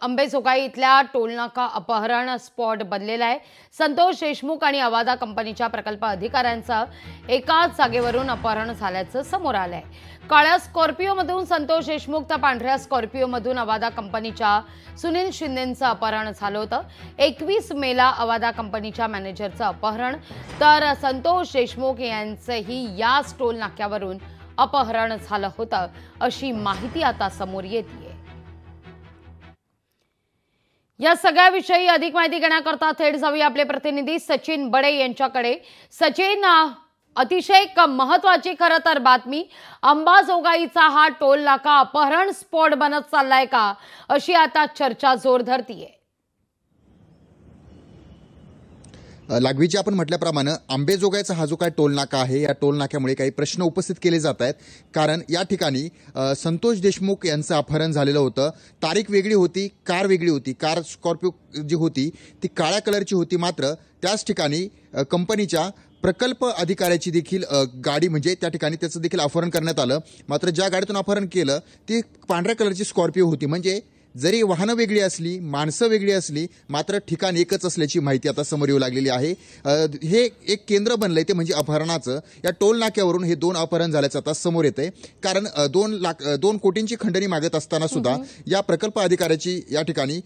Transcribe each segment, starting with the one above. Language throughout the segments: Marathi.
अंबेजोगाई इथल्या टोलनाका अपहरण स्पॉट बनलेला आहे। संतोष देशमुख आणि अवादा कंपनीच्या प्रकल्प अधिकाऱ्यांचं एकाच जागेवरून अपहरण झाल्याचं समोर आलंय। काळ्या स्कॉर्पिओमधून संतोष देशमुख तर पांढऱ्या स्कॉर्पिओमधून अवादा कंपनीच्या सुनील शिंदेंचं अपहरण झालं होतं। 21 मेला अवादा कंपनीच्या मॅनेजरचं अपहरण तर संतोष देशमुख यांचंही याच टोल नाक्यावरून अपहरण झालं होतं अशी माहिती आता समोर येते। या सगळ्याविषयी अधिक माहिती घेण्याकरता थेट जाऊया आपले प्रतिनिधी सचिन बडे यांच्याकडे। सचिन, अतिशय महत्त्वाची खरं तर बातमी, अंबाजोगाईचा हा टोल नाका अपहरण स्पॉट बनत चाललाय का अशी आता चर्चा जोर धरतीये। लागवीची आपण म्हटल्याप्रमाणे अंबेजोगाईचा हा जो काय टोल नाका आहे, या टोल नाक्यामुळे काही प्रश्न उपस्थित केले जात आहेत। कारण या ठिकाणी संतोष देशमुख यांचं अपहरण झालेलं होतं। तारीख वेगळी होती, कार वेगळी होती। कार स्कॉर्पिओ जी होती ती काळ्या कलरची होती, मात्र त्याच ठिकाणी कंपनीच्या प्रकल्प अधिकाऱ्याची देखील गाडी म्हणजे त्या ठिकाणी त्याचं देखील अपहरण करण्यात आलं। मात्र ज्या गाडीतून अपहरण केलं ती पांढऱ्या कलरची स्कॉर्पिओ होती। म्हणजे जरी वाहनं वेगळी असली, माणसं वेगळी असली, मात्र ठिकाण एकच असल्याची माहिती आता समोर येऊ लागलेली आहे। हे एक केंद्र बनलंय ते म्हणजे अपहरणाचं। या टोल नाक्यावरून हे 2 अपहरण झाल्याचं आता समोर येतंय। कारण 2 कोटींची खंडणी मागत असताना सुद्धा या प्रकल्प अधिकाऱ्याची या ठिकाणी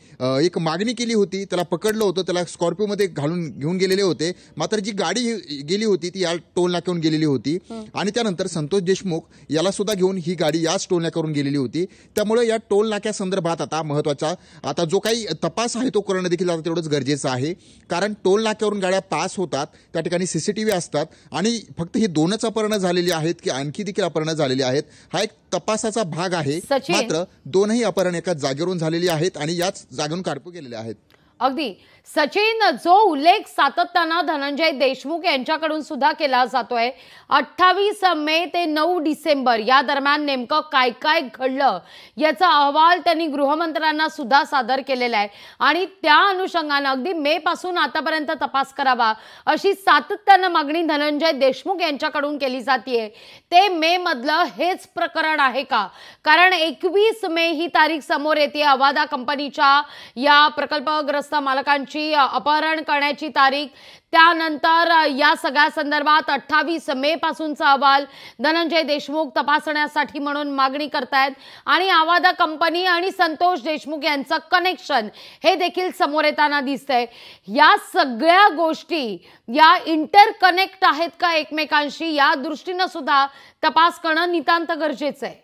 एक मागणी केली होती। त्याला पकडलं होतं, त्याला स्कॉर्पिओमध्ये घेऊन गेलेले होते। मात्र जी गाडी गेली होती ती या टोल नाक्यावरून गेलेली होती आणि त्यानंतर संतोष देशमुख याला सुद्धा घेऊन ही गाडी याच टोल नाक्यावरून गेलेली होती। त्यामुळे या टोल नाक्या संदर्भात आता महत्त्वाचा आता जो काही तपास आहे तो करणं देखील आता तेवढंच गरजेचं आहे। कारण टोल नाक्यावरून गाड्या पास होतात, त्या ठिकाणी सीसीटीव्ही असतात आणि फक्त ही 2च अपहरणं झालेली आहेत की आणखी देखील अपहरणं झालेली आहेत हा एक तपासाचा भाग आहे। मात्र 2ही अपहरण एकाच जागेवरून झालेली आहेत आणि याच जागेवरून कारपू गेलेले आहेत। अगदी सचिन, जो उल्लेख सातत्यानं धनंजय देशमुख यांच्याकडून सुद्धा केला जातोय, 28 मे ते 9 डिसेंबर या दरम्यान नेमकं काय काय घडलं याचा अहवाल त्यांनी गृहमंत्र्यांना सुद्धा सादर केलेला आहे आणि त्या अनुषंगाने अगदी मे पासून आतापर्यंत तपास करावा अशी सातत्यानं मागणी धनंजय देशमुख यांच्याकडून केली जाते। ते मे मधलं हेच प्रकरण आहे का? कारण 21 मे ही तारीख समोर येते। अवादा कंपनीच्या या प्रकल्पग्रस्त मालकांची अपहरण करण्याची तारीख, त्यानंतर या सगळ्या संदर्भात 28 मे पासूनचा अहवाल धनंजय देशमुख तपासण्यासाठी म्हणून मागणी करतायत आणि अवादा कंपनी आणि संतोष देशमुख यांचं कनेक्शन हे देखील समोर येताना दिसतंय। या सगळ्या गोष्टी या इंटरकनेक्ट आहेत का एकमेकांशी, या दृष्टीने सुद्धा तपास करणं नितांत गरजेचं आहे।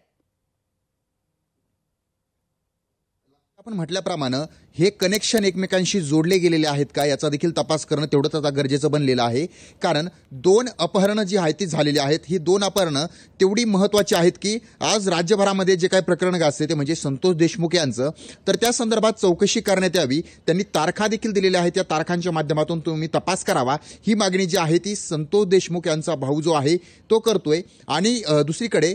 आपण म्हटल्याप्रमाणे हे कनेक्शन एकमेकांशी जोडले गेलेले आहेत का याचा देखील तपास करणं तेवढंच आता गरजेचं बनलेलं आहे। कारण 2 अपहरणं जी आहेत ती झालेली आहेत। ही 2 अपहरणं तेवढी महत्त्वाची आहेत की आज राज्यभरामध्ये जे काही प्रकरण गाजते ते म्हणजे संतोष देशमुख यांचं, तर त्या संदर्भात चौकशी करण्यात यावी। त्यांनी तारखा देखील दिलेल्या आहेत, त्या तारखांच्या माध्यमातून तुम्ही तपास करावा ही मागणी जी आहे ती संतोष देशमुख यांचा भाऊ जो आहे तो करतोय। आणि दुसरीकडे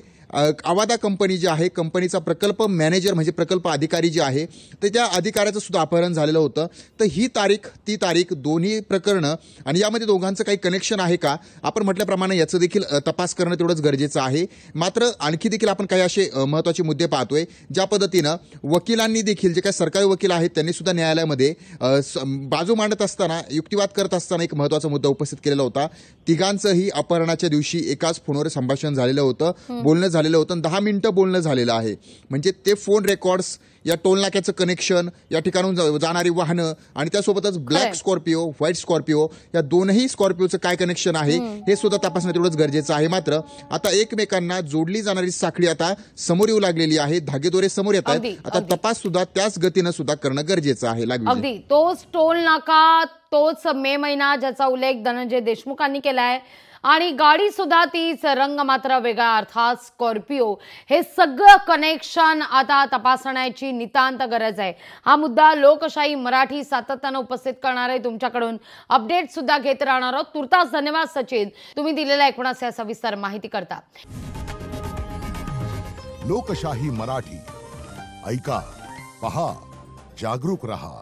अवादा कंपनी जी आहे, कंपनीचा प्रकल्प मॅनेजर म्हणजे प्रकल्प अधिकारी जे आहे तर त्या अधिकाऱ्याचं सुद्धा अपहरण झालेलं होतं। तर ही तारीख दोन्ही प्रकरणं आणि यामध्ये दोघांचं काही कनेक्शन आहे का आपण म्हटल्याप्रमाणे याचं देखील तपास करणं तेवढंच गरजेचं आहे। मात्र आणखी देखील आपण काही असे महत्त्वाचे मुद्दे पाहतोय ज्या पद्धतीनं वकिलांनी देखील, जे काही सरकारी वकील आहेत त्यांनी सुद्धा न्यायालयामध्ये बाजू मांडत असताना, युक्तिवाद करत असताना एक महत्त्वाचा मुद्दा उपस्थित केलेला होता। तिघांचंही अपहरणाच्या दिवशी एकाच फोनवर संभाषण झालेलं होतं, बोलणं झालेलं होतं, 10 मिनिटं बोलणं झालेलं आहे। म्हणजे ते फोन रेकॉर्ड्स, या टोल नाक्याचं कनेक्शन, या ठिकाणून जाणारी वाहनं आणि त्यासोबतच ब्लॅक स्कॉर्पिओ, व्हाईट स्कॉर्पिओ, या 2ही स्कॉर्पिओचं काय कनेक्शन आहे हे सुद्धा तपासणं तेवढंच गरजेचं आहे। मात्र आता एकमेकांना जोडली जाणारी साखळी आता समोर येऊ लागलेली आहे, धागेदोरे समोर येत आहेत। आता तपास सुद्धा त्याच गतीनं सुद्धा करणं गरजेचं आहे। अगदी तोच टोल नाका, तोच मे महिना ज्याचा उल्लेख धनंजय देशमुखांनी केलाय आणि गाडी सुद्धा तीच, रंग मात्र वेगळा अर्थात स्कॉर्पिओ। हे सगळं कनेक्शन आता तपासण्याची नितांत गरज आहे। हा मुद्दा लोकशाही मराठी सातत्याने उपस्थित करणार आहे, तुमच्याकडून अपडेट सुद्धा घेत राहणार आहोत। तुर्तास धन्यवाद सचिन, तुम्ही दिलेल्या एकूणच या सविस्तर माहिती करता। लोकशाही मराठी ऐका, पहा, जागरूक रहा।